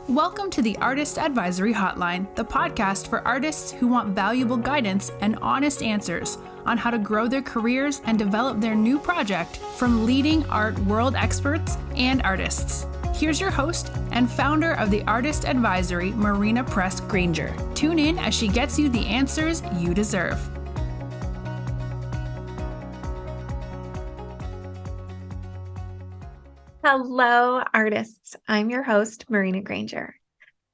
Welcome to the Artist Advisory Hotline, the podcast for artists who want valuable guidance and honest answers on how to grow their careers and develop their new project from leading art world experts and artists. Here's your host and founder of the Artist Advisory, Marina Granger. Tune in as she gets you the answers you deserve. Hello, artists. I'm your host, Marina Granger.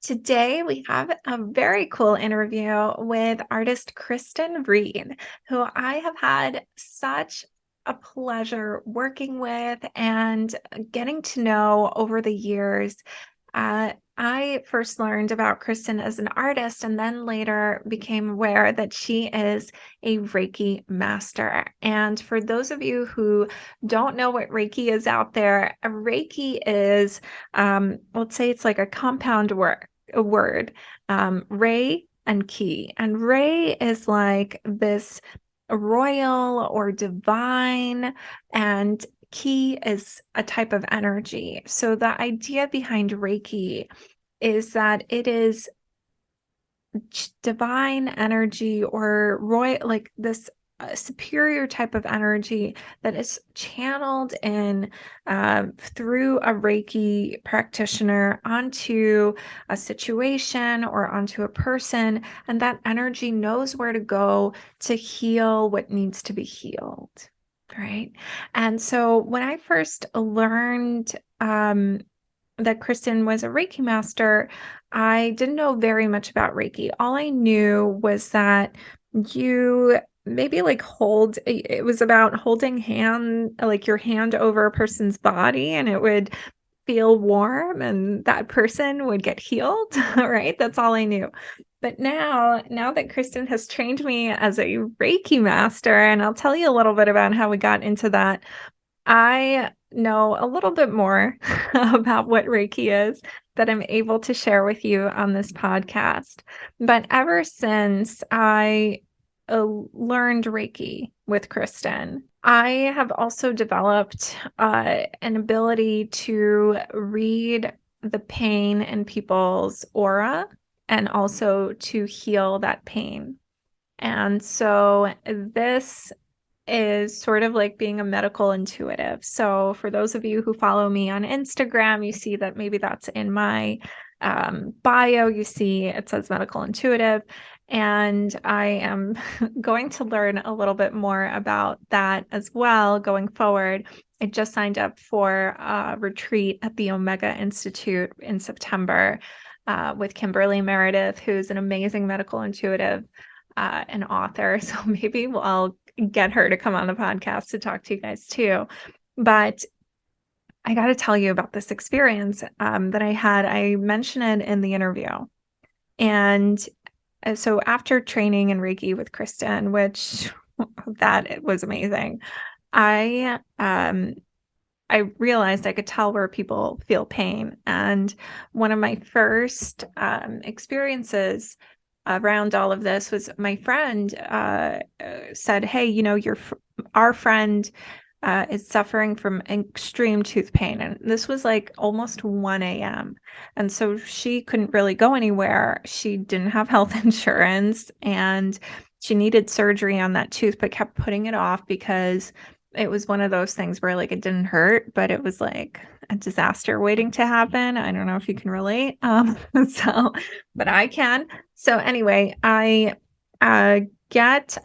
Today, we have a very cool interview with artist Kristin Reed, who I have had such a pleasure working with and getting to know over the years. I first learned about Kristin as an artist and then later became aware that she is a Reiki Master. And for those of you who don't know what Reiki is out there, a Reiki is, let's say it's like a compound word, Rei and Ki. And Rei is like this royal or divine, and Ki is a type of energy. So the idea behind Reiki is that it is divine energy or royal, like this superior type of energy that is channeled in through a Reiki practitioner onto a situation or onto a person, and that energy knows where to go to heal what needs to be healed. Right. And so when I first learned that Kristin was a Reiki master, I didn't know very much about Reiki. All I knew was that you maybe it was about holding your hand over a person's body, and it would feel warm and that person would get healed. Right. That's all I knew. But now that Kristin has trained me as a Reiki master, and I'll tell you a little bit about how we got into that, I know a little bit more about what Reiki is that I'm able to share with you on this podcast. But ever since I learned Reiki with Kristin, I have also developed an ability to read the pain in people's aura and also to heal that pain. And so this is sort of like being a medical intuitive. So for those of you who follow me on Instagram, you see that maybe that's in my bio. You see it says medical intuitive. And I am going to learn a little bit more about that as well going forward. I just signed up for a retreat at the Omega Institute in September with Kimberly Meredith, who's an amazing medical intuitive and author. So maybe I'll get her to come on the podcast to talk to you guys too. But I got to tell you about this experience that I had. I mentioned it in the interview. And so after training in Reiki with Kristin, which it was amazing, I realized I could tell where people feel pain. And one of my first experiences around all of this was my friend said, hey, our friend is suffering from extreme tooth pain. And this was like almost 1 a.m. And so she couldn't really go anywhere. She didn't have health insurance and she needed surgery on that tooth, but kept putting it off because it was one of those things where like it didn't hurt, but it was like a disaster waiting to happen. I don't know if you can relate. But I can. So anyway, I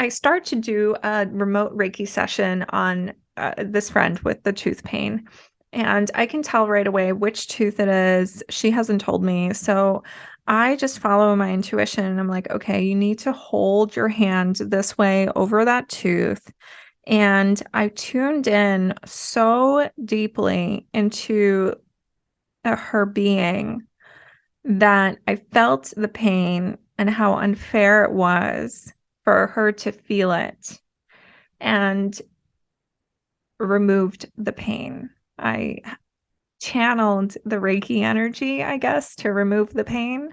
start to do a remote Reiki session on this friend with the tooth pain. And I can tell right away which tooth it is. She hasn't told me. So I just follow my intuition. And I'm like, okay, you need to hold your hand this way over that tooth. And I tuned in so deeply into her being that I felt the pain and how unfair it was for her to feel it, and removed the pain. I channeled the Reiki energy, I guess, to remove the pain.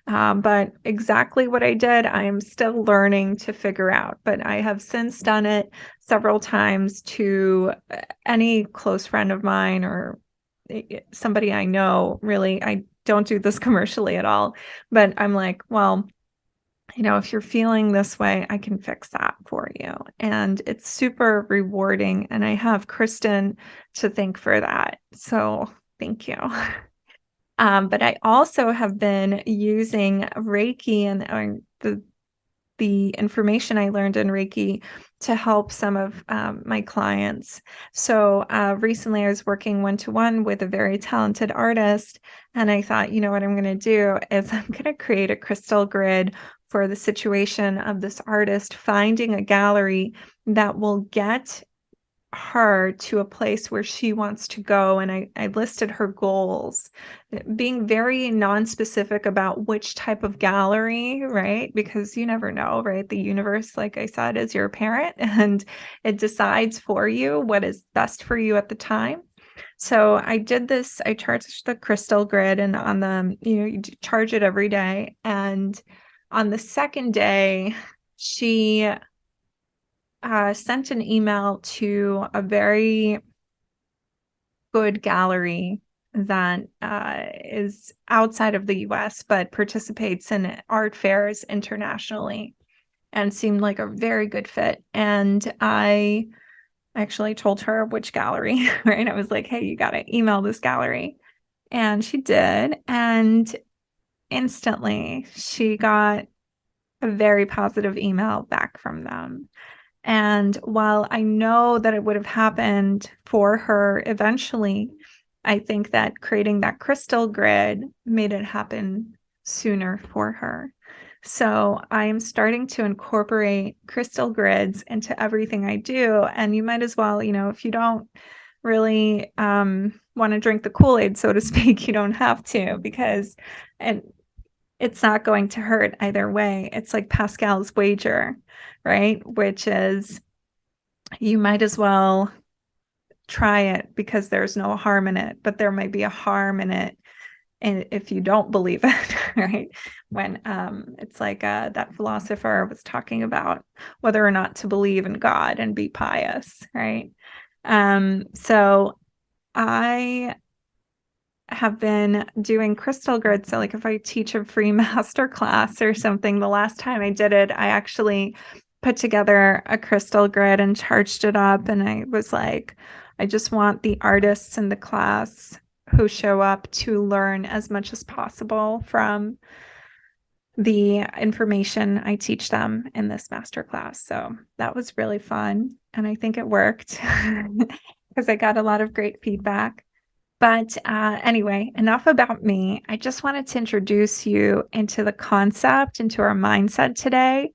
But exactly what I did, I am still learning to figure out. But I have since done it several times to any close friend of mine or somebody I know. Really, I don't do this commercially at all. But I'm like, well, if you're feeling this way, I can fix that for you. And it's super rewarding. And I have Kristin to thank for that. So thank you. But I also have been using Reiki and the information I learned in Reiki to help some of my clients. So recently I was working one-to-one with a very talented artist, and I thought, what I'm going to do is I'm going to create a crystal grid for the situation of this artist finding a gallery that will get her to a place where she wants to go. And I listed her goals, being very non-specific about which type of gallery, right? Because you never know, right? The universe, like I said, is your parent, and it decides for you what is best for you at the time. So I did this, I charged the crystal grid, and on the, you charge it every day. And on the second day, she sent an email to a very good gallery that is outside of the US, but participates in art fairs internationally, and seemed like a very good fit. And I actually told her which gallery, right? I was like, hey, you got to email this gallery. And she did. And instantly she got a very positive email back from them. And while I know that it would have happened for her eventually, I think that creating that crystal grid made it happen sooner for her. So I am starting to incorporate crystal grids into everything I do. And you might as well, if you don't really want to drink the Kool-Aid, so to speak, you don't have to, because it's not going to hurt either way. It's like Pascal's wager, right? Which is, you might as well try it because there's no harm in it, but there might be a harm in it, and if you don't believe it, right? When it's like that philosopher was talking about whether or not to believe in God and be pious, right? So I have been doing crystal grids. So like if I teach a free master class or something, the last time I did it, I actually put together a crystal grid and charged it up. And I was like, I just want the artists in the class who show up to learn as much as possible from the information I teach them in this master class. So that was really fun. And I think it worked because I got a lot of great feedback. But anyway, enough about me. I just wanted to introduce you into the concept, into our mindset today.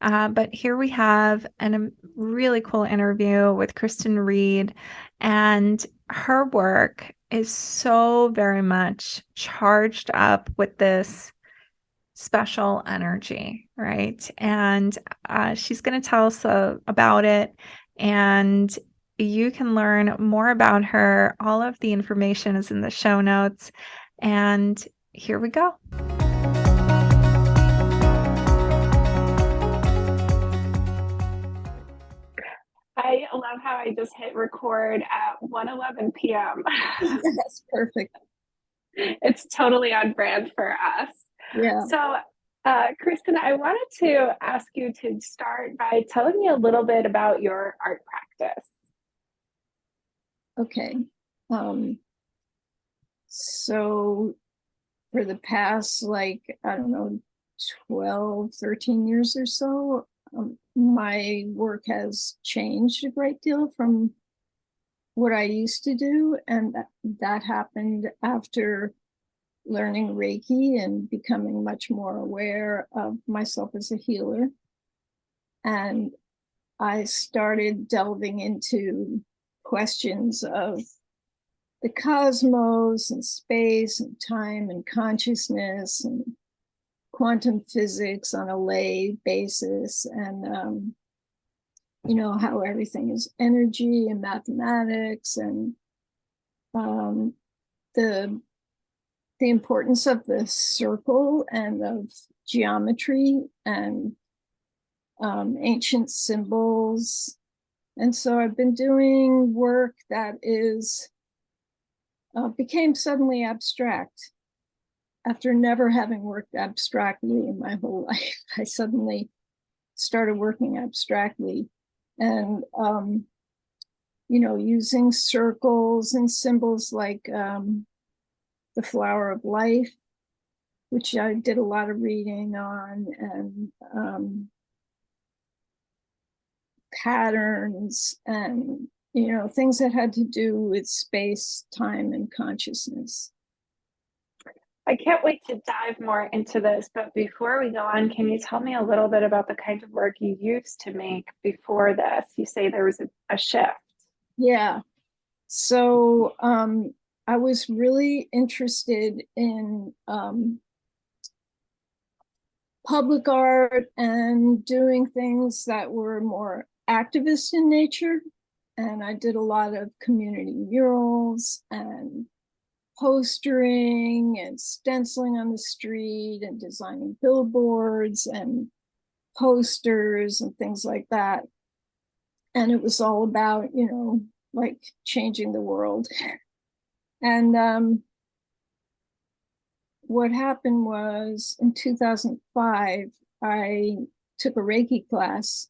But here we have a really cool interview with Kristin Reed, and her work is so very much charged up with this special energy, right? And she's going to tell us about it, and you can learn more about her. All of the information is in the show notes, and here we go. I love how I just hit record at 1:11 p.m. That's perfect. It's totally on brand for us. Yeah. So, Kristin, I wanted to ask you to start by telling me a little bit about your art practice. Okay. So for the past, I don't know, 12, 13 years or so, my work has changed a great deal from what I used to do. And that happened after learning Reiki and becoming much more aware of myself as a healer. And I started delving into questions of the cosmos and space and time and consciousness and quantum physics on a lay basis, and how everything is energy and mathematics, and the importance of the circle and of geometry and ancient symbols. And so I've been doing work that is became suddenly abstract. after never having worked abstractly in my whole life, I suddenly started working abstractly, and using circles and symbols like the flower of life, which I did a lot of reading on, and patterns, and things that had to do with space, time, and consciousness. I can't wait to dive more into this, but before we go on, can you tell me a little bit about the kind of work you used to make before this? You say there was a shift. Yeah. So I was really interested in public art and doing things that were more activist in nature. And I did a lot of community murals and postering and stenciling on the street and designing billboards and posters and things like that. And it was all about, like changing the world. And what happened was in 2005, I took a Reiki class,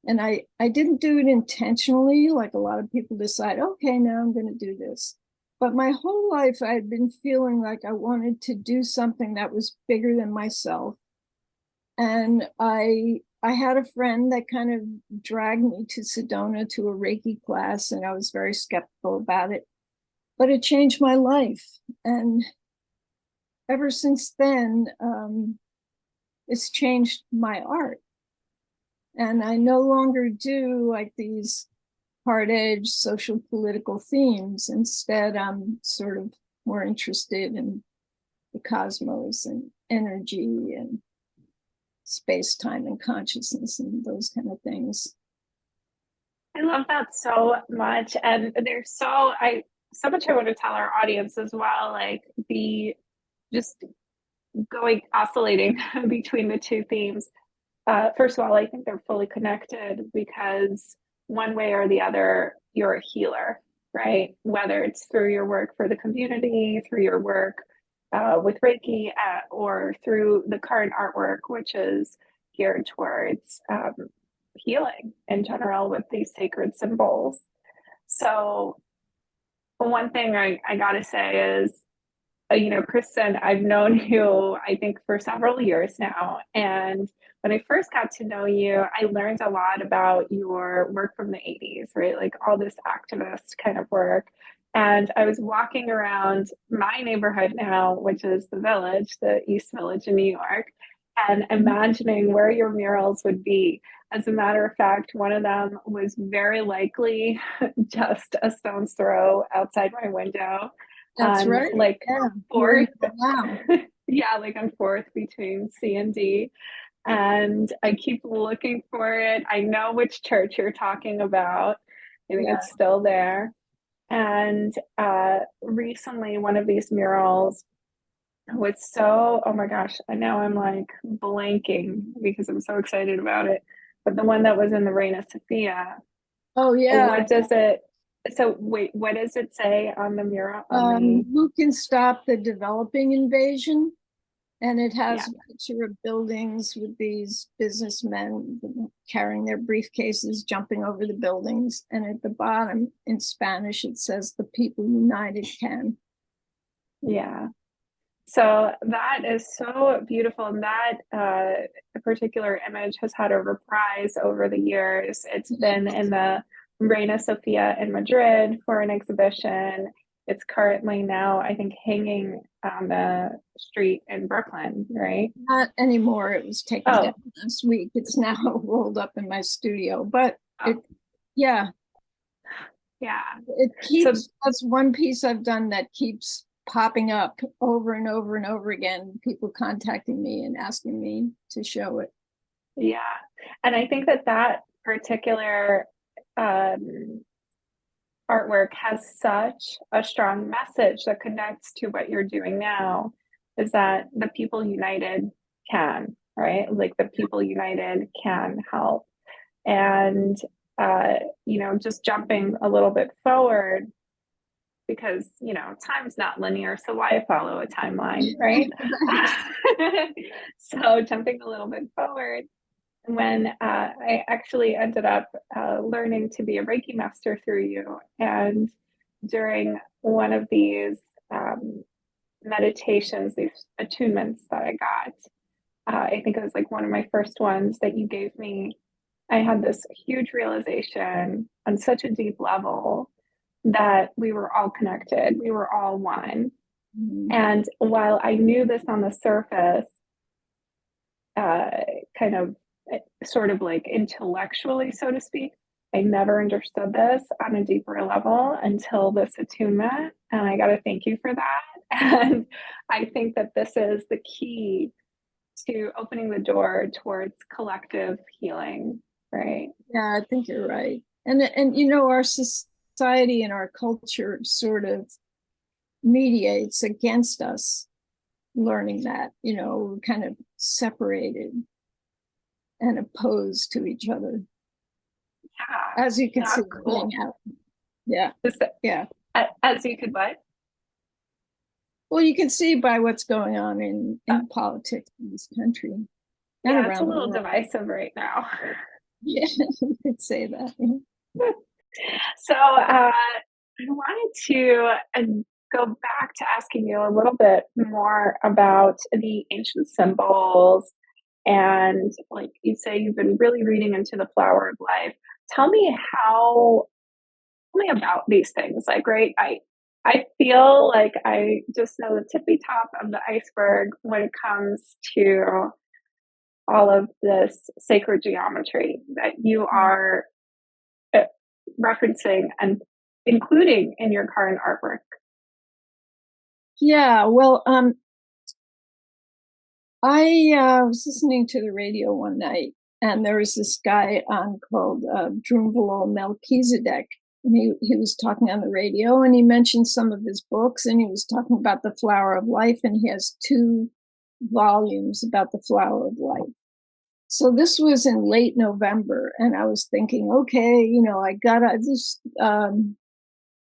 and I didn't do it intentionally, like a lot of people decide, okay, now I'm going to do this. But my whole life, I had been feeling like I wanted to do something that was bigger than myself. And I had a friend that kind of dragged me to Sedona to a Reiki class, and I was very skeptical about it. But it changed my life. And ever since then, it's changed my art. And I no longer do like these hard-edged social political themes. Instead, I'm sort of more interested in the cosmos and energy and space, time, and consciousness and those kind of things. I love that so much. And there's so much I want to tell our audience as well, like the just going oscillating between the two themes. First of all, I think they're fully connected because one way or the other, you're a healer, right? Whether it's through your work for the community, through your work with Reiki, or through the current artwork, which is geared towards healing in general with these sacred symbols. So one thing I gotta say is, Kristin, I've known you, I think, for several years now. And when I first got to know you, I learned a lot about your work from the 80s, right? Like all this activist kind of work. And I was walking around my neighborhood now, which is the Village, the East Village in New York, and imagining where your murals would be. As a matter of fact, one of them was very likely just a stone's throw outside my window. That's right. Like yeah. Fourth, Wow. yeah, like on Fourth between C and D. And I keep looking for it. I know which church you're talking about. I think it's still there. And recently, one of these murals was so, oh my gosh, I know I'm like blanking because I'm so excited about it. But the one that was in the Reina Sofia. Oh, yeah. What does it? So wait, what does it say on the mural? Who can stop the developing invasion? And it has a picture of buildings with these businessmen carrying their briefcases, jumping over the buildings. And at the bottom in Spanish, it says, "The people united can." Yeah. So that is so beautiful. And that particular image has had a reprise over the years. It's been in the Reina Sofia in Madrid for an exhibition. It's currently now, I think, hanging on the street in Brooklyn, right? Not anymore. It was taken down last week. It's now rolled up in my studio. But yeah. It keeps, that's one piece I've done that keeps popping up over and over and over again. People contacting me and asking me to show it. Yeah. And I think that particular artwork has such a strong message that connects to what you're doing now, is that the people united can, right? Like the people united can help. And just jumping a little bit forward, because, time's not linear, so why follow a timeline, right? So jumping a little bit forward, when I actually ended up learning to be a Reiki Master through you, and during one of these meditations, these attunements that I got, I think it was like one of my first ones that you gave me, I had this huge realization on such a deep level that we were all connected, we were all one. Mm-hmm. And while I knew this on the surface, kind of sort of like intellectually, so to speak, I never understood this on a deeper level until this attunement. And I got to thank you for that. And I think that this is the key to opening the door towards collective healing, right? Yeah, I think you're right. And our society and our culture sort of mediates against us learning that, we're kind of separated and opposed to each other. Yeah. As you can see playing out. Yeah. Yeah. As you could what? Well, you can see by what's going on in politics in this country. And yeah, it's a little divisive right now. Yeah, you could say that. Yeah. So I wanted to go back to asking you a little bit more about the ancient symbols. And like you say, you've been really reading into the flower of life. Tell me about these things. Like, right, I feel like I just know the tippy top of the iceberg when it comes to all of this sacred geometry that you are referencing and including in your current artwork. Yeah, well, I was listening to the radio one night, and there was this guy on called Drunvalo Melchizedek. And he was talking on the radio, and he mentioned some of his books, and he was talking about the flower of life, and he has 2 volumes about the flower of life. So this was in late November, and I was thinking, okay, I got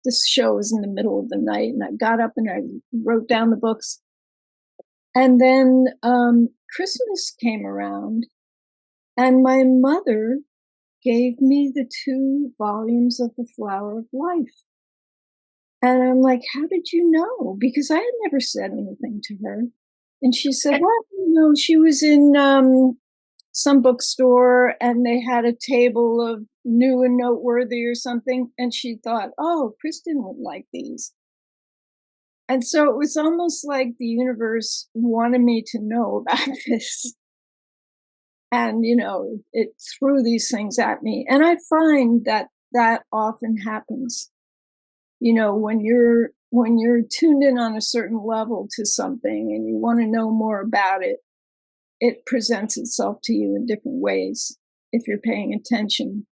this show was in the middle of the night, and I got up and I wrote down the books. And then Christmas came around, and my mother gave me the 2 volumes of The Flower of Life. And I'm like, how did you know? Because I had never said anything to her. And she said, well, she was in some bookstore, and they had a table of new and noteworthy or something. And she thought, oh, Kristin would like these. And so it was almost like the universe wanted me to know about this. And, it threw these things at me. And I find that often happens, when you're tuned in on a certain level to something and you want to know more about it, it presents itself to you in different ways if you're paying attention.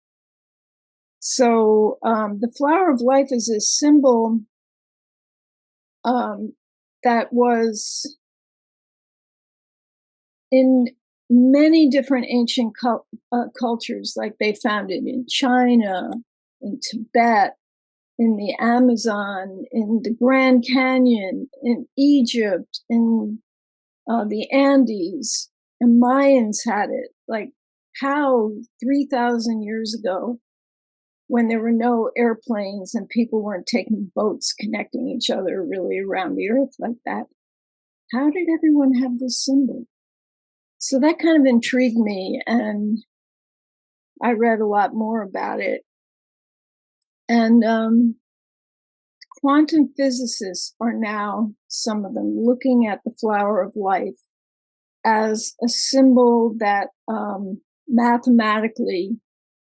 So the flower of life is a symbol that was in many different ancient cultures, like they found it in China, in Tibet, in the Amazon, in the Grand Canyon, in Egypt, in the Andes, and Mayans had it. Like how 3,000 years ago, when there were no airplanes and people weren't taking boats connecting each other really around the earth like that, how did everyone have this symbol? So that kind of intrigued me, and I read a lot more about it. And quantum physicists are now, some of them, looking at the flower of life as a symbol that mathematically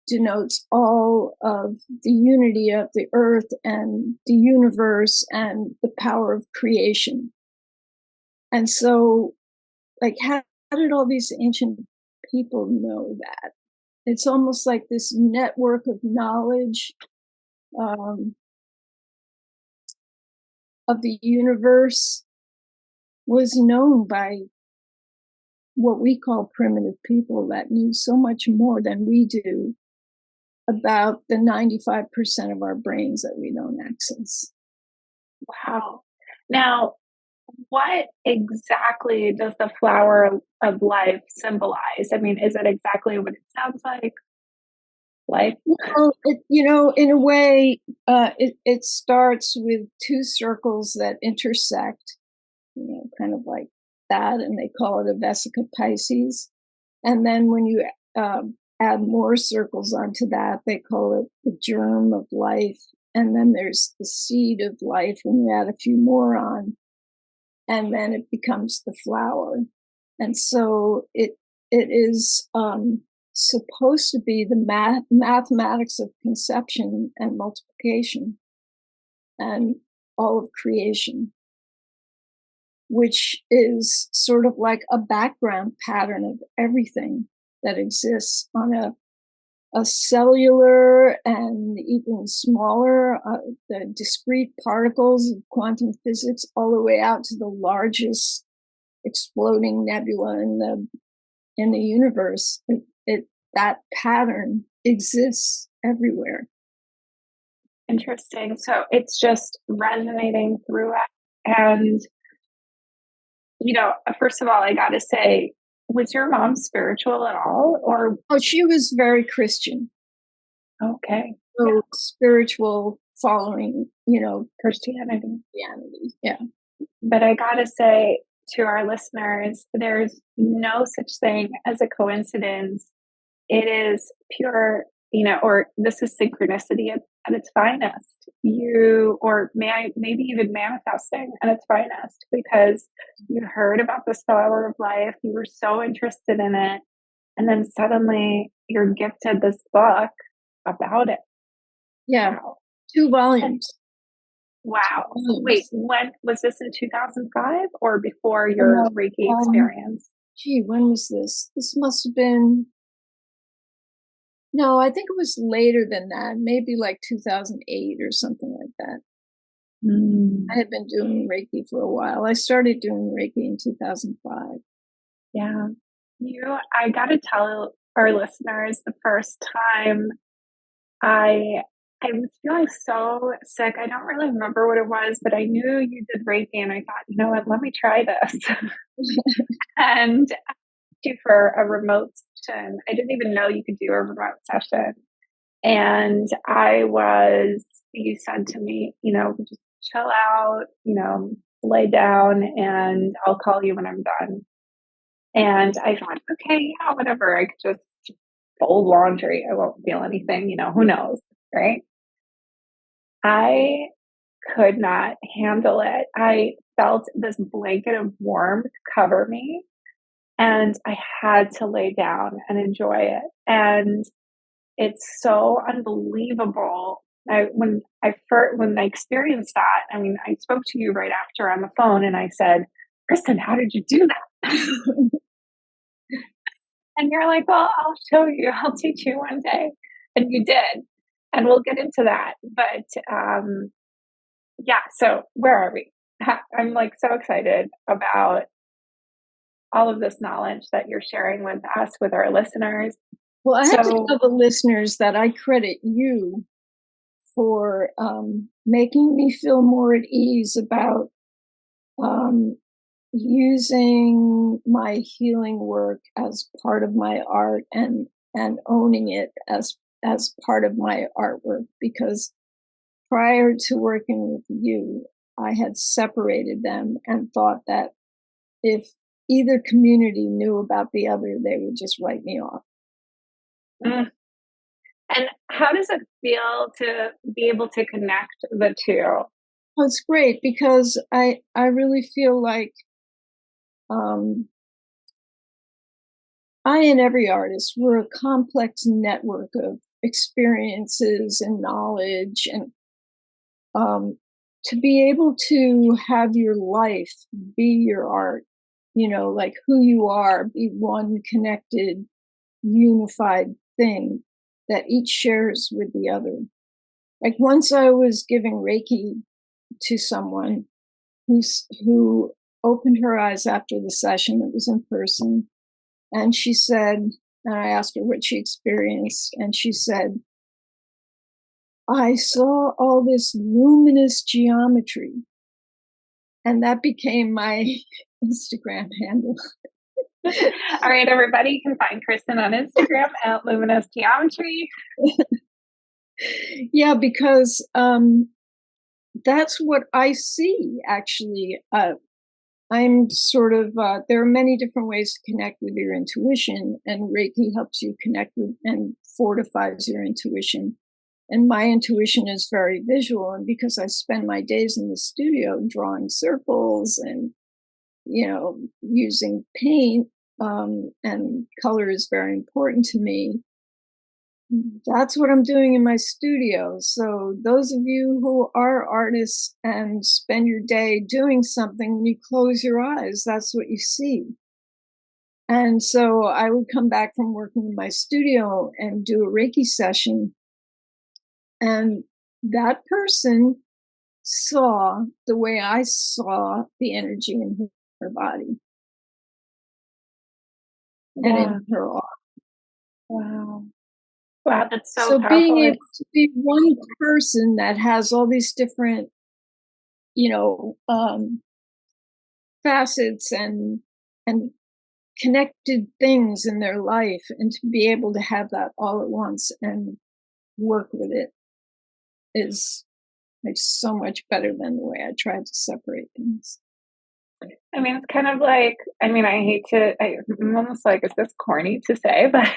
denotes all of the unity of the earth and the universe and the power of creation. And so, like, how did all these ancient people know that? It's almost like this network of knowledge of the universe was known by what we call primitive people that knew so much more than we do about the 95% of our brains that we don't access. Wow. Now, what exactly does the flower of life symbolize? I mean, is it exactly what it sounds like? Life? Well, in a way, it starts with two circles that intersect, kind of like that, and they call it a vesica Pisces. And then when you add more circles onto that, they call it the germ of life. And then there's the seed of life when you add a few more on, and then it becomes the flower. And so it is supposed to be the mathematics of conception and multiplication and all of creation, which is sort of like a background pattern of everything that exists on a cellular and even smaller, the discrete particles of quantum physics, all the way out to the largest exploding nebula in the universe. That pattern exists everywhere. Interesting. So it's just resonating through it. And, first of all, I got to say, was your mom spiritual at all? Or Oh, she was very Christian. okay, So spiritual, following, Christianity. Yeah. But I got to say to our listeners, there's no such thing as a coincidence. It is pure, or this is synchronicity at its finest. Maybe even manifesting at its finest, because you heard about this flower of life, you were so interested in it, and then suddenly you're gifted this book about it. Yeah. 2 volumes. Wow. Wait, when was this, in 2005 or before your Reiki experience? When was this? This must have been, no, I think it was later than that, maybe like 2008 or something like that. I had been doing Reiki for a while. I started doing Reiki in 2005. Yeah. I got to tell our listeners, the first time I was feeling so sick. I don't really remember what it was, but I knew you did Reiki, and I thought, you know what, let me try this. And for a remote session, I didn't even know you could do a remote session. And you said to me, just chill out, lay down, and I'll call you when I'm done. And I thought, okay, yeah, whatever. I could just fold laundry. I won't feel anything, who knows, right? I could not handle it. I felt this blanket of warmth cover me, and I had to lay down and enjoy it. And it's so unbelievable. When I experienced that, I mean, I spoke to you right after on the phone, and I said, Kristin, how did you do that? And you're like, well, I'll show you. I'll teach you one day. And you did. And we'll get into that. But yeah, so where are we? I'm like so excited about all of this knowledge that you're sharing with us, with our listeners. Well, I have to tell the listeners that I credit you for making me feel more at ease about using my healing work as part of my art and owning it as part of my artwork, because prior to working with you, I had separated them and thought that if either community knew about the other, they would just write me off. And how does it feel to be able to connect the two? Well, it's great, because I really feel like I and every artist, we're a complex network of experiences and knowledge, and to be able to have your life be your art, like who you are, be one connected, unified thing that each shares with the other. Like once I was giving Reiki to someone who opened her eyes after the session. It was in person. And she said, and I asked her what she experienced, and she said, I saw all this luminous geometry And that became my Instagram handle. All right, everybody, you can find Kristin on Instagram at Luminous Geometry. Yeah, because that's what I see, actually. I'm sort of, there are many different ways to connect with your intuition, and Reiki helps you connect with and fortifies your intuition. And my intuition is very visual. And because I spend my days in the studio drawing circles and, using paint, and color is very important to me. That's what I'm doing in my studio. So those of you who are artists and spend your day doing something, when you close your eyes, that's what you see. And so I would come back from working in my studio and do a Reiki session. And that person saw the way I saw the energy in her body and in her aura. Wow. Wow, that's so So powerful. being able to be one person that has all these different, facets and connected things in their life, and to be able to have that all at once and work with it is like so much better than the way I tried to separate things. I mean, it's kind of like, I'm almost like, is this corny to say, but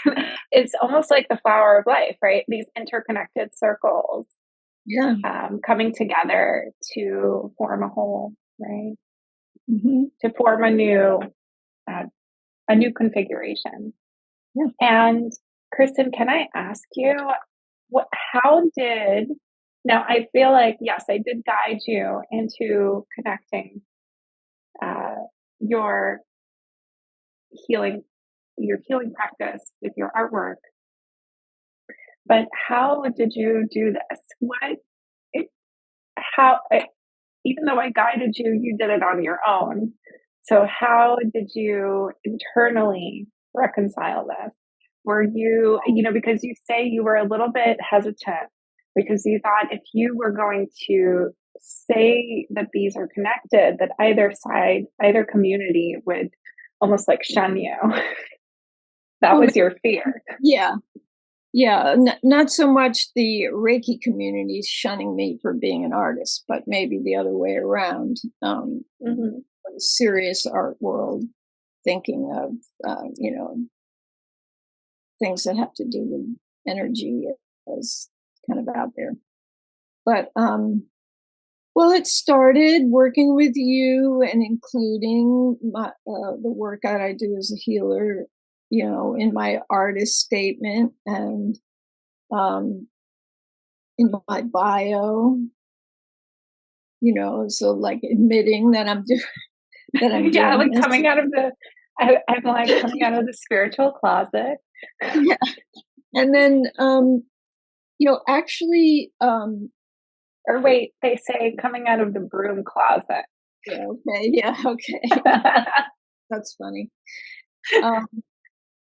it's almost like the flower of life, right? These interconnected circles, Yeah. coming together to form a whole, right? Mm-hmm. To form a new configuration. Yeah. And Kristin, can I ask you, now I feel like, yes, I did guide you into connecting your healing practice with your artwork. But how did you do this? Even though I guided you, you did it on your own. So how did you internally reconcile this? Were you, because you say you were a little bit hesitant because you thought if you were going to say that these are connected, that either community would almost like shun you. That was your fear. Yeah. Yeah, not so much the Reiki community shunning me for being an artist, but maybe the other way around. The serious art world thinking of, things that have to do with energy as kind of out there. But, well, it started working with you and including the work that I do as a healer, in my artist statement and in my bio, so like admitting that I'm doing yeah, like this. coming out of I'm like coming out of the spiritual closet. Yeah. And then, actually, or wait, they say coming out of the broom closet. Yeah. Okay. Yeah. Okay. That's funny.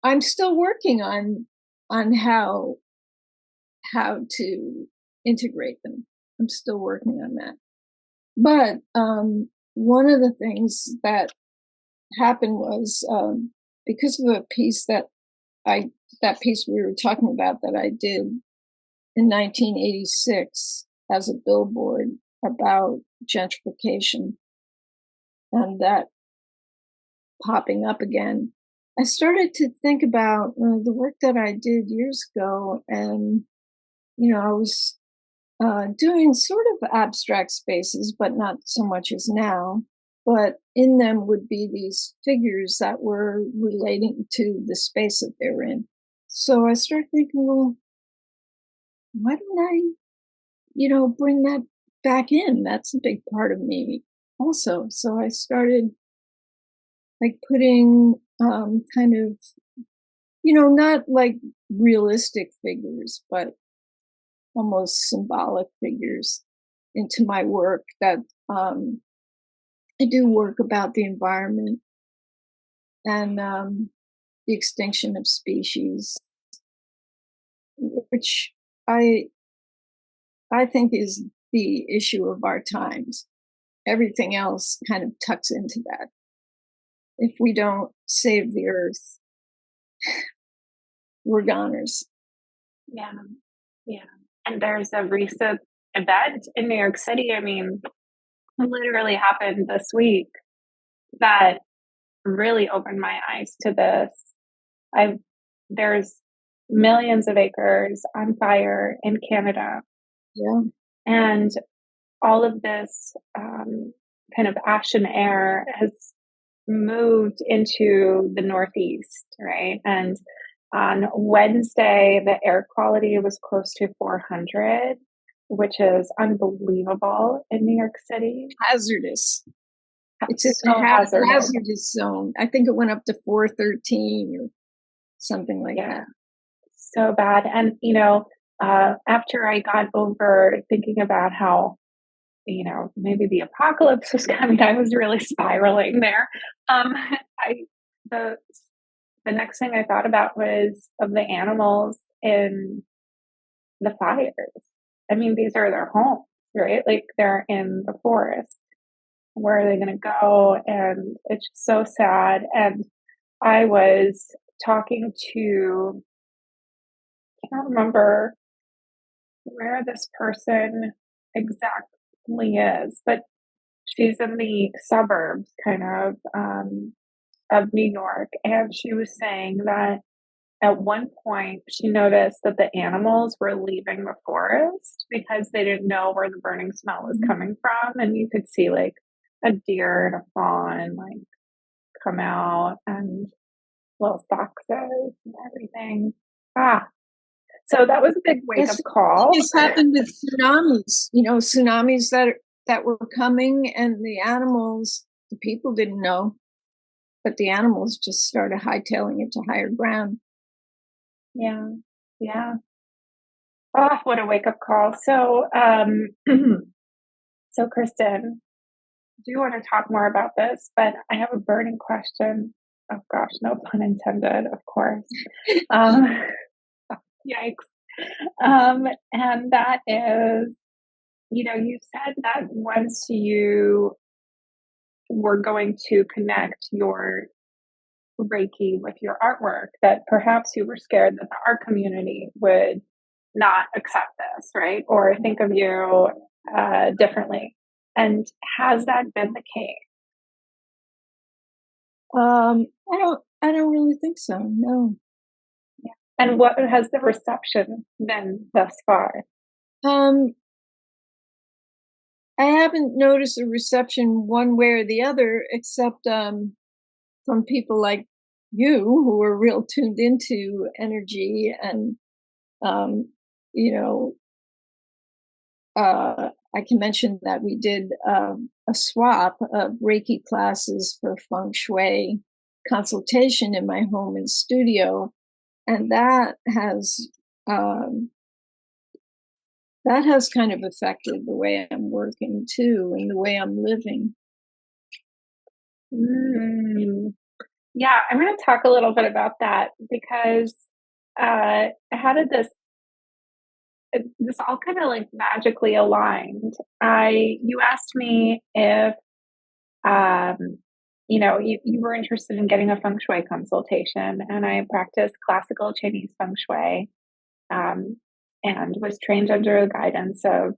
I'm still working on how to integrate them. I'm still working on that. But one of the things that happened was because of a piece that piece we were talking about that I did in 1986 as a billboard about gentrification, and that popping up again, I started to think about the work that I did years ago, and I was doing sort of abstract spaces, but not so much as now. But in them would be these figures that were relating to the space that they're in. So I started thinking, well, why don't I, bring that back in? That's a big part of me also. So I started like putting kind of, not like realistic figures, but almost symbolic figures into my work that I do work about the environment and the extinction of species, which I think is the issue of our times. everything else kind of tucks into that. If we don't save the earth, we're goners. Yeah. Yeah. And there's a recent event in New York City. I mean, it literally happened this week that really opened my eyes to this. There's millions of acres on fire in Canada. Yeah. And all of this kind of ash and air has moved into the Northeast, right? And on Wednesday, the air quality was close to 400, which is unbelievable in New York City. Hazardous. It's a So hazardous. hazardous zone. I think it went up to 413 or something like that. So bad. And, you know, after I got over thinking about how, you know, maybe the apocalypse was coming, I was really spiraling there. The next thing I thought about was of the animals in the fires. I mean, these are their homes, right? Like they're in the forest. Where are they going to go? And it's just so sad. And I was talking to, I can't remember where this person exactly is, but she's in the suburbs kind of New York. And she was saying that at one point she noticed that the animals were leaving the forest because they didn't know where the burning smell was coming from. And you could see like a deer and a fawn like come out and little foxes and everything. So that was a big wake up call. This happened with tsunamis, you know, tsunamis that were coming, and the animals, the people didn't know, but the animals just started hightailing it to higher ground. Yeah. Yeah. Oh, what a wake up call. So, so Kristin, do you want to talk more about this? But I have a burning question. Oh gosh, no pun intended, of course. Yikes. And that is, you know, you said that once you were going to connect your Reiki with your artwork, that perhaps you were scared that the art community would not accept this, right? Or think of you differently. And has that been the case? I don't really think so. No. Yeah. And what has the reception been thus far? I haven't noticed a reception one way or the other, except from people like you who are real tuned into energy, and you know, I can mention that we did a swap of Reiki classes for feng shui consultation in my home and studio, and that has kind of affected the way I'm working too, and the way I'm living. Yeah, I'm going to talk a little bit about that because how did this all kind of like magically aligned? You asked me if you know, you were interested in getting a feng shui consultation, and I practiced classical Chinese feng shui, and was trained under the guidance of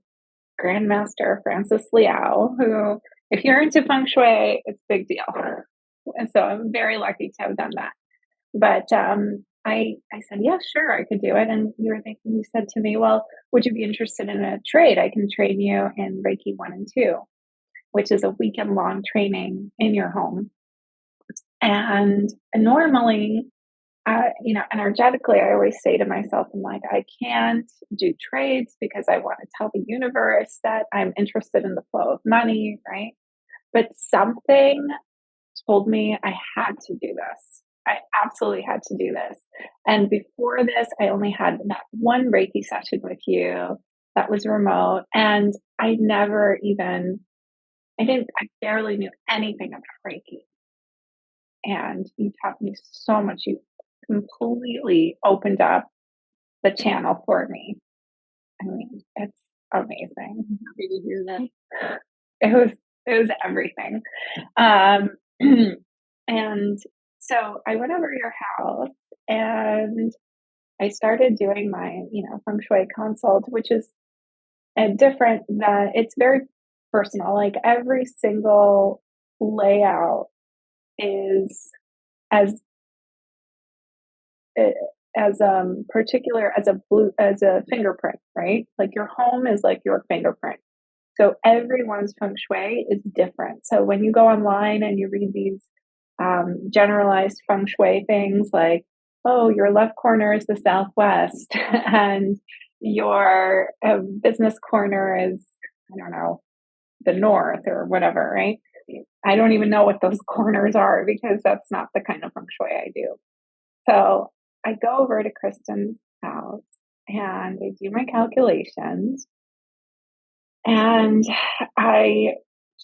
Grand Master Francis Liao, who, if you're into feng shui, it's a big deal. And so I'm very lucky to have done that. But I said, yeah, sure, I could do it. And you said to me, well, would you be interested in a trade? I can train you in Reiki 1 and 2, which is a weekend long training in your home. And normally, you know, energetically, I always say to myself, I'm like, I can't do trades because I want to tell the universe that I'm interested in the flow of money, right? But something told me I had to do this. I absolutely had to do this. And before this, I only had that one Reiki session with you that was remote. And I barely knew anything about Reiki. And you taught me so much. You completely opened up the channel for me. I mean, it's amazing. I'm happy to hear that. It was everything. And so I went over to your house and I started doing my, feng shui consult, which is different than, it's very personal. Like every single layout is as particular as a fingerprint, right? Like your home is like your fingerprint. So everyone's feng shui is different. So when you go online and you read these generalized feng shui things like, oh, your left corner is the southwest and your business corner is, I don't know, the north or whatever, right? I don't even know what those corners are because that's not the kind of feng shui I do. So I go over to Kristin's house and I do my calculations and I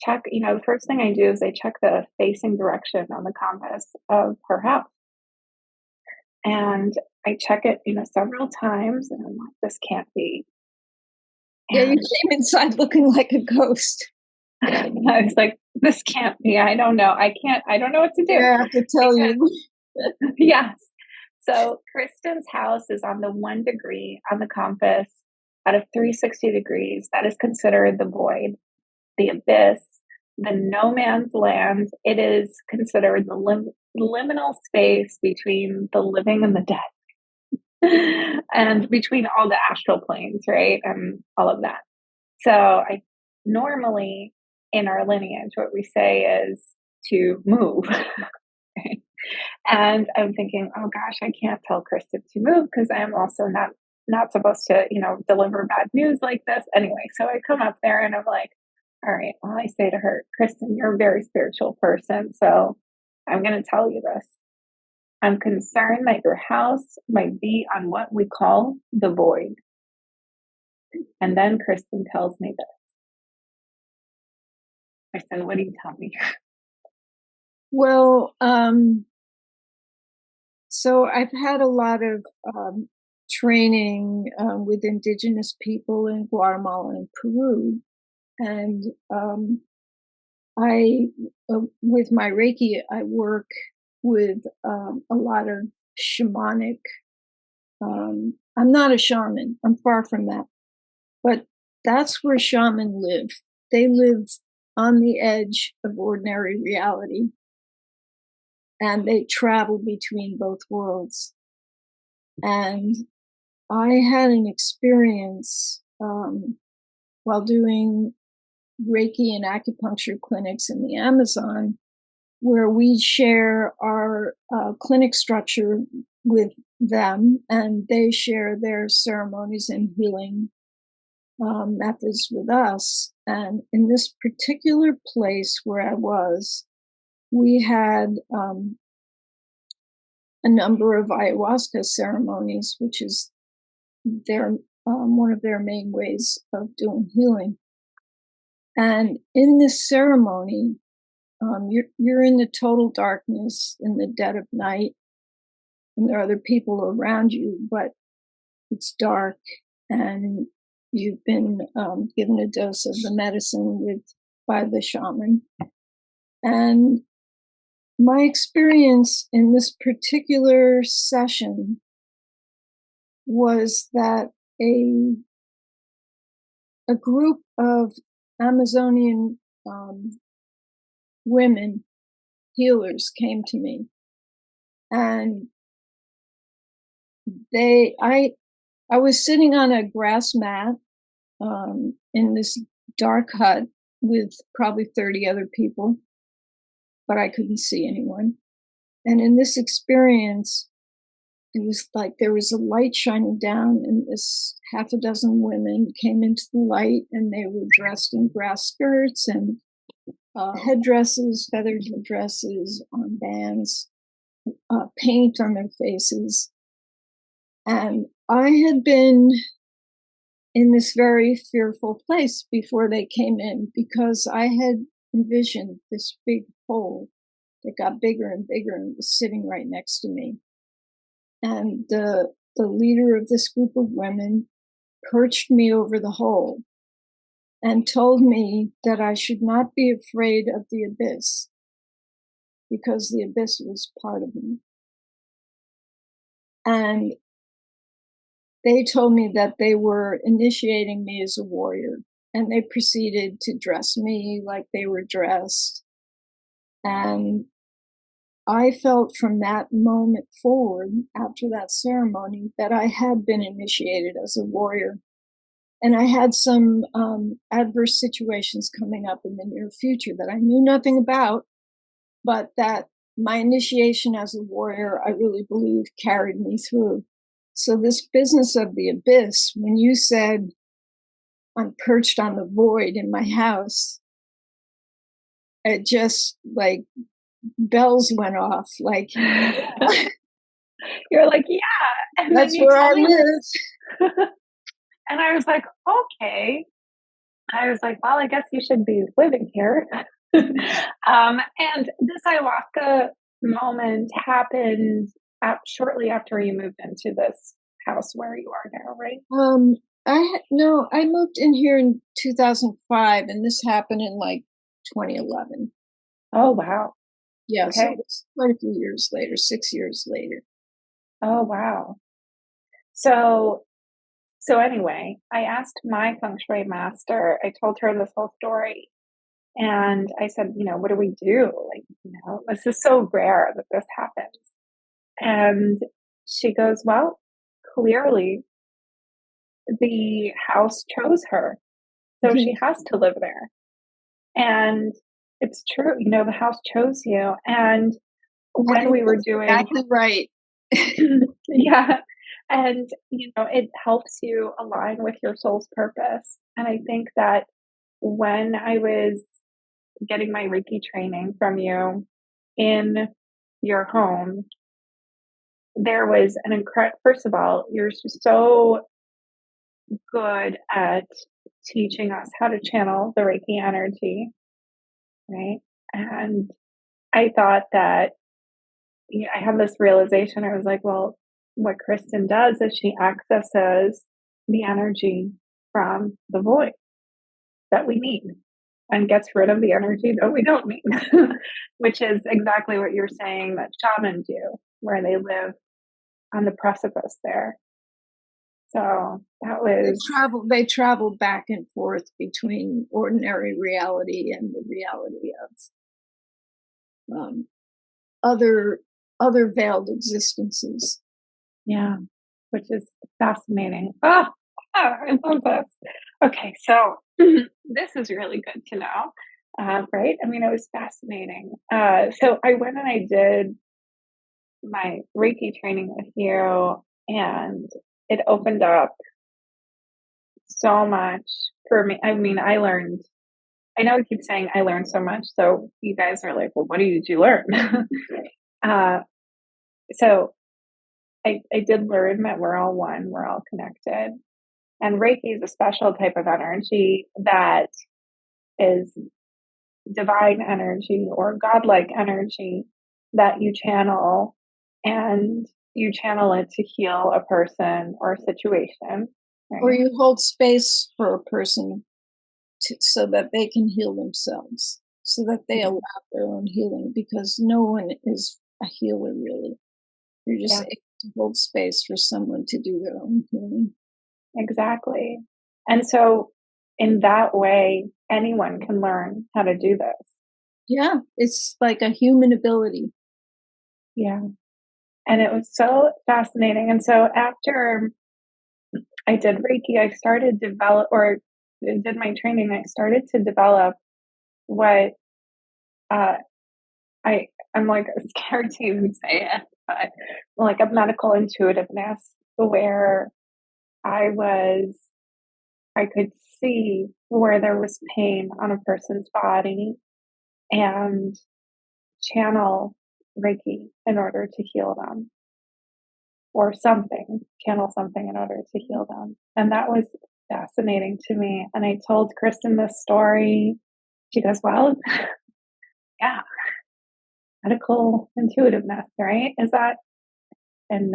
check, the first thing I do is I check the facing direction on the compass of her house. And I check it, several times and I'm like, this can't be. Yeah, you came inside looking like a ghost. I was like, this can't be. I don't know. I don't know what to do. Yeah, I have to tell you. Yes. So Kristin's house is on the 1 degree on the compass out of 360 degrees. That is considered the void, the abyss, the no man's land. It is considered the liminal space between the living and the dead and between all the astral planes, right? And all of that. So I normally in our lineage, what we say is to move. Right? And I'm thinking, oh gosh, I can't tell Kristin to move because I'm also not supposed to, deliver bad news like this. Anyway, so I come up there and I'm like, all right, well, I say to her, Kristin, you're a very spiritual person. So I'm going to tell you this. I'm concerned that your house might be on what we call the void. And then Kristin tells me this. I said, what do you tell me? Well, so I've had a lot of training with indigenous people in Guatemala and Peru. And with my Reiki, I work with a lot of shamanic. I'm not a shaman. I'm far from that. But that's where shamans live. They live on the edge of ordinary reality. And they travel between both worlds. And I had an experience while doing Reiki and acupuncture clinics in the Amazon, where we share our clinic structure with them, and they share their ceremonies and healing methods with us. And in this particular place where I was, we had a number of ayahuasca ceremonies, which is one of their main ways of doing healing. And in this ceremony, you're in the total darkness in the dead of night, and there are other people around you, but it's dark, and you've been given a dose of the medicine by the shaman. And my experience in this particular session was that a group of Amazonian women healers came to me, and I was sitting on a grass mat in this dark hut with probably 30 other people, but I couldn't see anyone. And in this experience, it was like there was a light shining down, and this half a dozen women came into the light, and they were dressed in grass skirts and headdresses, feathered headdresses, armbands, paint on their faces. And I had been in this very fearful place before they came in, because I had envisioned this big hole that got bigger and bigger and was sitting right next to me. And the leader of this group of women perched me over the hole. and told me that I should not be afraid of the abyss because the abyss was part of me. And they told me that they were initiating me as a warrior, and they proceeded to dress me like they were dressed. And I felt from that moment forward, after that ceremony, that I had been initiated as a warrior. And I had some adverse situations coming up in the near future that I knew nothing about, but that my initiation as a warrior, I really believe, carried me through. So this business of the abyss, when you said I'm perched on the void in my house, it just like bells went off. Like you're like, yeah. And that's then you where I told me this. live. And I was like, okay. I was like, well, I guess you should be living here. And this ayahuasca moment happened shortly after you moved into this house where you are now, right? I moved in here in 2005, and this happened in like 2011. Oh, wow. Yeah, so Okay. it's quite a few years later, 6 years later. Oh, wow. So anyway, I asked my feng shui master, I told her this whole story. And I said, what do we do? Like, this is so rare that this happens. And she goes, well, clearly the house chose her. So she has to live there. And it's true, the house chose you. And when we were doing exactly right. yeah. And, it helps you align with your soul's purpose. And I think that when I was getting my Reiki training from you in your home, there was an incredible, first of all, you're so good at teaching us how to channel the Reiki energy, right? And I thought that I had this realization. I was like, well, what Kristin does is she accesses the energy from the void that we need and gets rid of the energy that we don't need, which is exactly what you're saying that shamans do, where they live on the precipice there. So that was they travel back and forth between ordinary reality and the reality of other veiled existences. Yeah, which is fascinating. I love this. Okay, so this is really good to know, right? I mean, it was fascinating. So I went and I did my Reiki training with you, and it opened up so much for me. I mean, I know I keep saying I learned so much. So you guys are like, well, what did you learn? So I did learn that we're all one, we're all connected. And Reiki is a special type of energy that is divine energy or godlike energy that you channel, and you channel it to heal a person or a situation. Right? Or you hold space for a person so that they can heal themselves, so that they allow their own healing, because no one is a healer, really. You're just able to hold space for someone to do their own healing. Exactly. And so in that way, anyone can learn how to do this. Yeah, it's like a human ability. Yeah. And it was so fascinating. And so after I did Reiki, I started did my training, I started to develop what I'm like scared to even say it, but like a medical intuitiveness where I could see where there was pain on a person's body and channel Reiki in order to heal them, or channel something in order to heal them. And that was fascinating to me. And I told Kristin this story. She goes, well, yeah, medical intuitiveness, right? Is that? And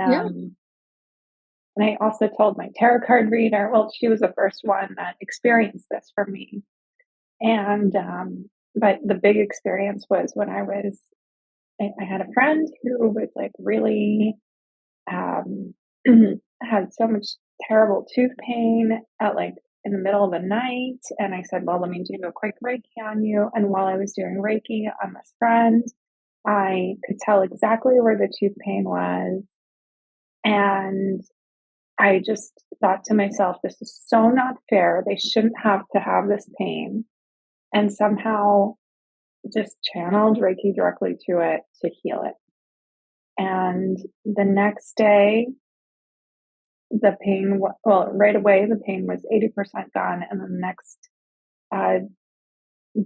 And I also told my tarot card reader, well, she was the first one that experienced this for me. And, but the big experience was when I had a friend who was like really, um, had so much terrible tooth pain at like in the middle of the night. And I said, well, let me do a quick Reiki on you. And while I was doing Reiki on this friend, I could tell exactly where the tooth pain was. And I just thought to myself, this is so not fair. They shouldn't have to have this pain. And somehow just channeled Reiki directly to it to heal it. And the next day, the pain, well, right away, the pain was 80% gone. And then the next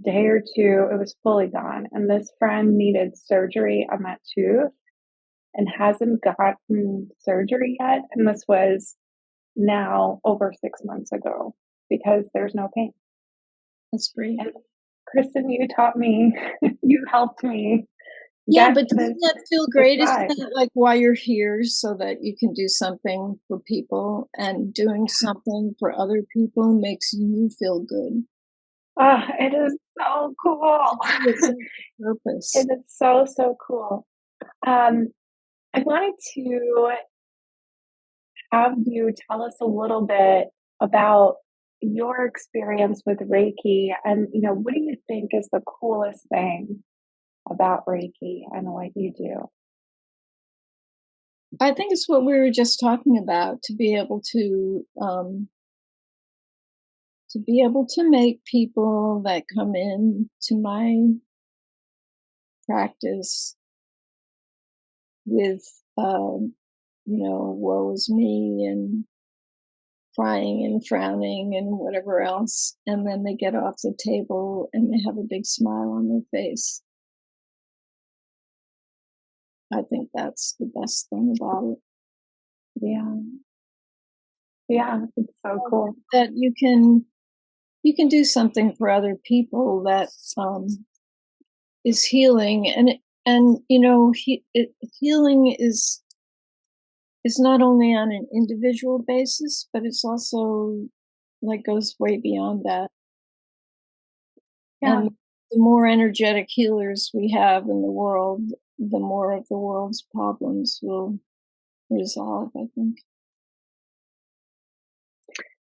day or two, it was fully gone. And this friend needed surgery on that tooth and hasn't gotten surgery yet. And this was now over 6 months ago because there's no pain. That's great. And Kristin, you taught me, you helped me. Yeah, get but this- doesn't that feel great? this Isn't vibe. that like why you're here, so that you can do something for people, and doing something for other people makes you feel good? It is so cool. It's a purpose. It is so, so cool. I wanted to have you tell us a little bit about your experience with Reiki, and what do you think is the coolest thing about Reiki and what you do? I think it's what we were just talking about, to be able to make people that come in to my practice with woe is me and crying and frowning and whatever else, and then they get off the table and they have a big smile on their face. I think that's the best thing about it. Yeah, it's so cool. That you can do something for other people that is healing, and healing is not only on an individual basis, but it's also like goes way beyond that. Yeah. And the more energetic healers we have in the world, the more of the world's problems will resolve, I think.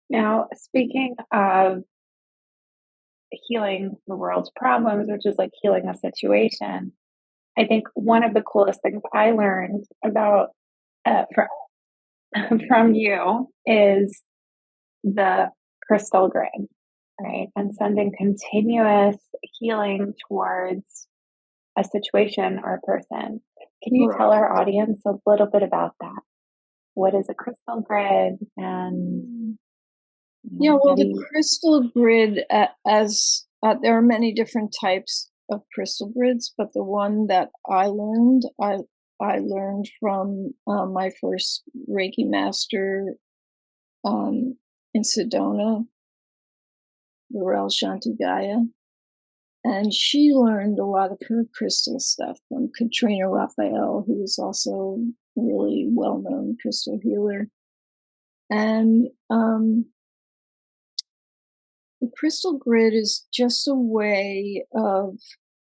Now, speaking of healing the world's problems, which is like healing a situation, I think one of the coolest things I learned about from you is the crystal grid, right? And sending continuous healing towards a situation or a person. Can you tell our audience a little bit about that? What is a crystal grid? And the crystal grid, as there are many different types of crystal grids, but the one that I learned from my first Reiki Master in Sedona, Laurel Shantigaya. And she learned a lot of her crystal stuff from Katrina Raphael, who is also a really well-known crystal healer. And the crystal grid is just a way of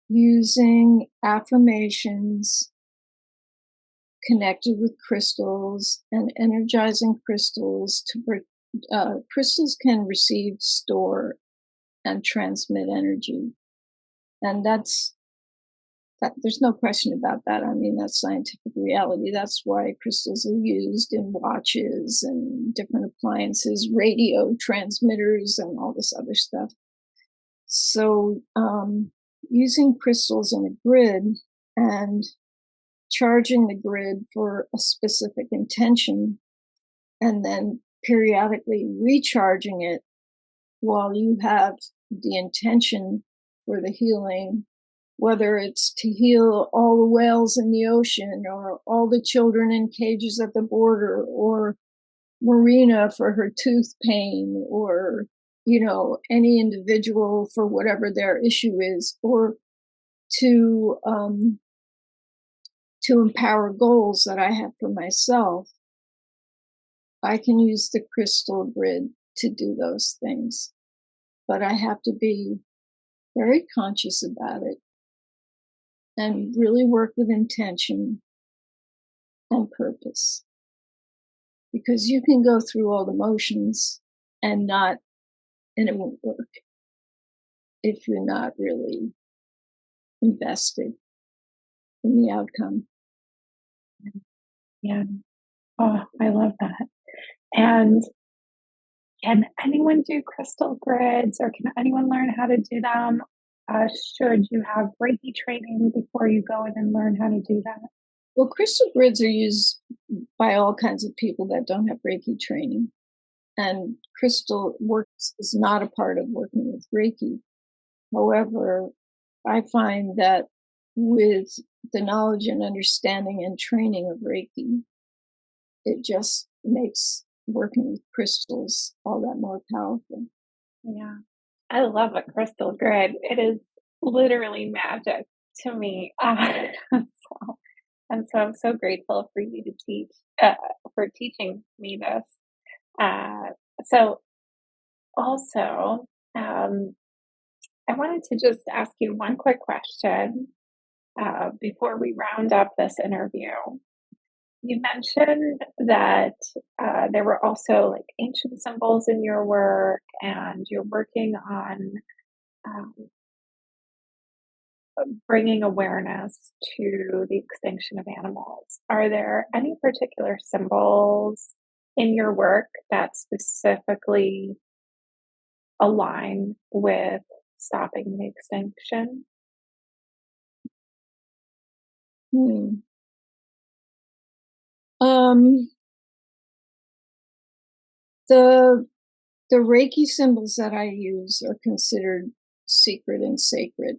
using affirmations connected with crystals and energizing crystals crystals can receive, store, and transmit energy. And there's no question about that. I mean, that's scientific reality. That's why crystals are used in watches and different appliances, radio transmitters, and all this other stuff. So using crystals in a grid and charging the grid for a specific intention, and then periodically recharging it while you have the intention for the healing, whether it's to heal all the whales in the ocean, or all the children in cages at the border, or Marina for her tooth pain, or any individual for whatever their issue is, or to empower goals that I have for myself. I can use the crystal grid to do those things, but I have to be very conscious about it and really work with intention and purpose. Because you can go through all the motions and it won't work if you're not really invested in the outcome. Yeah. Oh, I love that. And can anyone do crystal grids, or can anyone learn how to do them? Should you have Reiki training before you go in and learn how to do that? Well, crystal grids are used by all kinds of people that don't have Reiki training. And crystal work is not a part of working with Reiki. However, I find that with the knowledge and understanding and training of Reiki, it just makes working with crystals all that more powerful. Yeah. I love a crystal grid. It is literally magic to me. So I'm so grateful for you to teach, for teaching me this. So also, I wanted to just ask you one quick question before we round up this interview. You mentioned that there were also like ancient symbols in your work, and you're working on um, bringing awareness to the extinction of animals. Are there any particular symbols in your work that specifically align with stopping the extinction? The Reiki symbols that I use are considered secret and sacred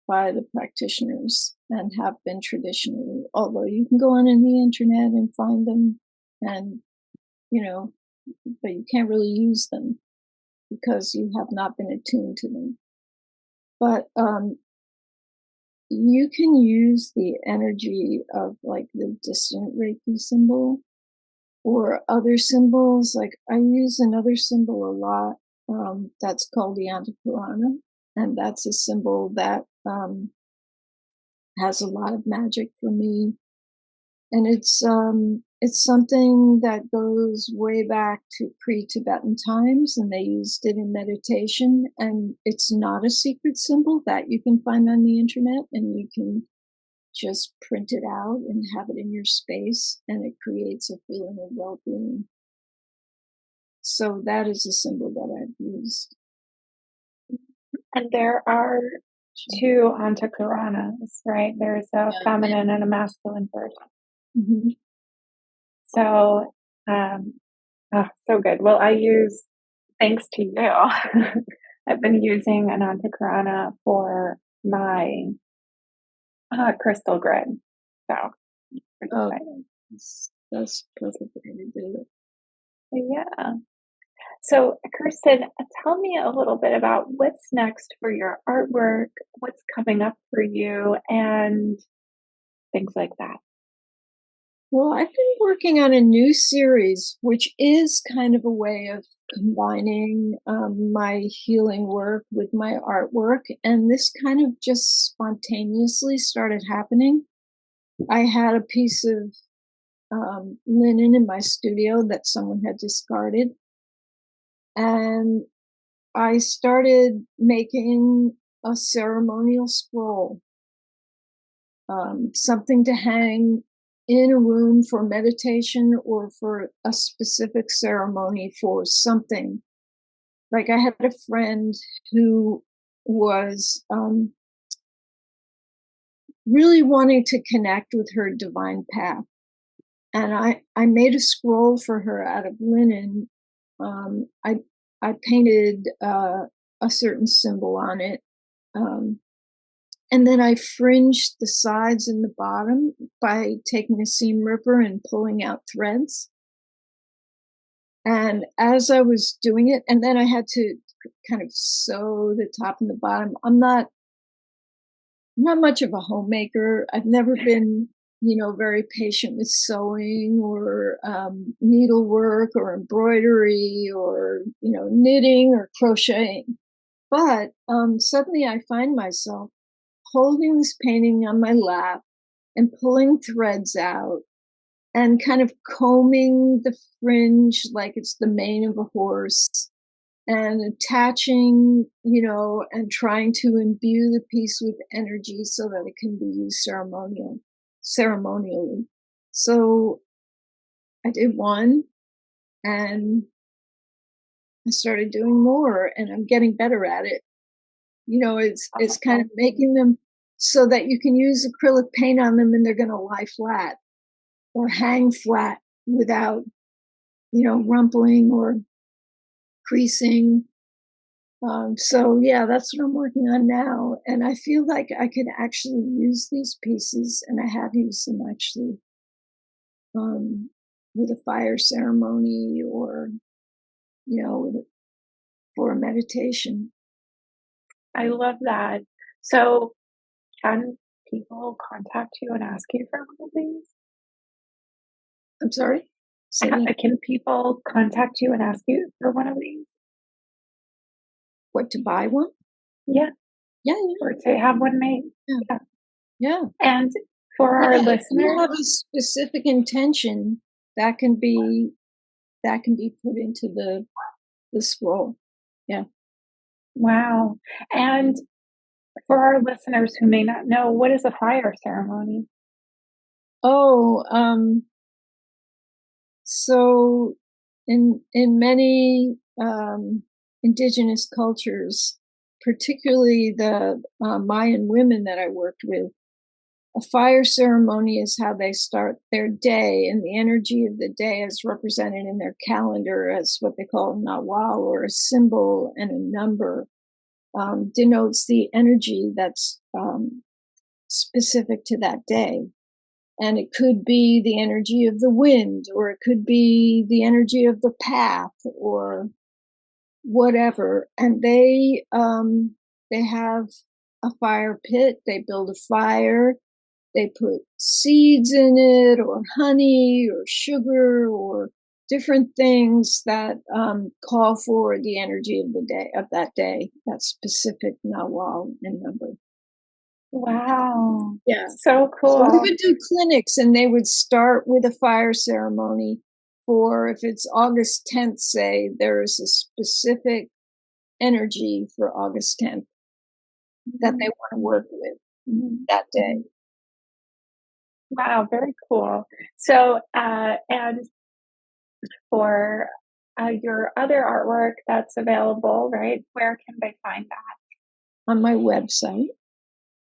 by the practitioners and have been traditionally, although you can go on in the internet and find them and, but you can't really use them because you have not been attuned to them. But you can use the energy of like the distant Reiki symbol or other symbols. Like I use another symbol a lot that's called the Antakarana, and that's a symbol that has a lot of magic for me. And it's something that goes way back to pre-Tibetan times, and they used it in meditation. And it's not a secret symbol that you can find on the internet, and you can just print it out and have it in your space, and it creates a feeling of well-being. So that is a symbol that I've used. And there are two Antakaranas, right? There's a feminine and a masculine version. Mm-hmm. So, so good. Well, thanks to you, I've been using an Antakarana for my crystal grid. So, that's perfect way to do it. Yeah. So, Kristin, tell me a little bit about what's next for your artwork, what's coming up for you, and things like that. Well, I've been working on a new series, which is kind of a way of combining my healing work with my artwork. And this kind of just spontaneously started happening. I had a piece of linen in my studio that someone had discarded. And I started making a ceremonial scroll, something to hang in a room for meditation or for a specific ceremony for something. Like I had a friend who was really wanting to connect with her divine path. And I made a scroll for her out of linen. I painted a certain symbol on it. And then I fringed the sides and the bottom by taking a seam ripper and pulling out threads. And as I was doing it, and then I had to kind of sew the top and the bottom. I'm not much of a homemaker. I've never been very patient with sewing or needlework or embroidery or, knitting or crocheting. But suddenly I find myself holding this painting on my lap and pulling threads out and kind of combing the fringe like it's the mane of a horse and attaching, and trying to imbue the piece with energy so that it can be used ceremonially. So I did one and I started doing more, and I'm getting better at it. It's kind of making them so that you can use acrylic paint on them and they're going to lie flat or hang flat without, rumpling or creasing. So yeah, that's what I'm working on now. And I feel like I could actually use these pieces, and I have used them actually with a fire ceremony or, for a meditation. I love that. So can people contact you and ask you for one of these? I'm sorry? Can people contact you and ask you for one of these? What, to buy one? Yeah. Yeah. Or to have one made. Yeah. And for our listeners, if you have a specific intention, that can be put into the scroll. Yeah. Wow. And for our listeners who may not know, what is a fire ceremony? Oh, so in many indigenous cultures, particularly the Mayan women that I worked with, a fire ceremony is how they start their day, and the energy of the day is represented in their calendar as what they call a nawal, or a symbol, and a number denotes the energy that's specific to that day. And it could be the energy of the wind, or it could be the energy of the path, or whatever. And they have a fire pit. They build a fire. They put seeds in it, or honey, or sugar, or different things that call for the energy of the day, of that day, that specific nawal and number. Wow. Yeah. So cool. So we would do clinics, and they would start with a fire ceremony for, if it's August 10th, say, there's a specific energy for August 10th that they want to work with that day. Wow, very cool. So, and for your other artwork that's available, right? Where can they find that? On my website.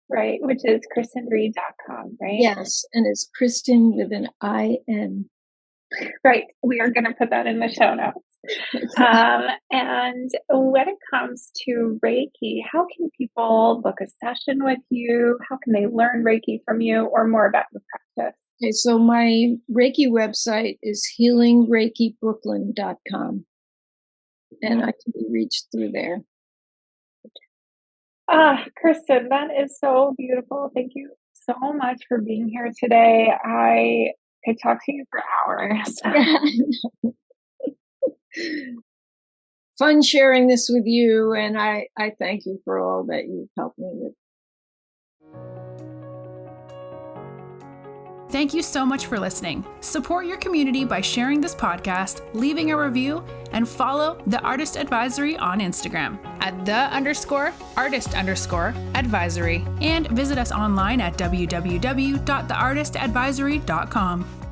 Right, which is KristinReed.com, right? Yes, and it's Kristin with an I-N. Right, we are going to put that in the show notes. And when it comes to Reiki, how can people book a session with you? How can they learn Reiki from you, or more about your practice? Okay, so my Reiki website is healingreikibrooklyn.com, and I can be reached through there. Kristin, that is so beautiful. Thank you so much for being here today. I could talk to you for hours. Fun sharing this with you, and I thank you for all that you've helped me with. Thank you so much for listening. Support your community by sharing this podcast, leaving a review, and follow The Artist Advisory on Instagram at @the_artist_advisory, and visit us online at www.theartistadvisory.com.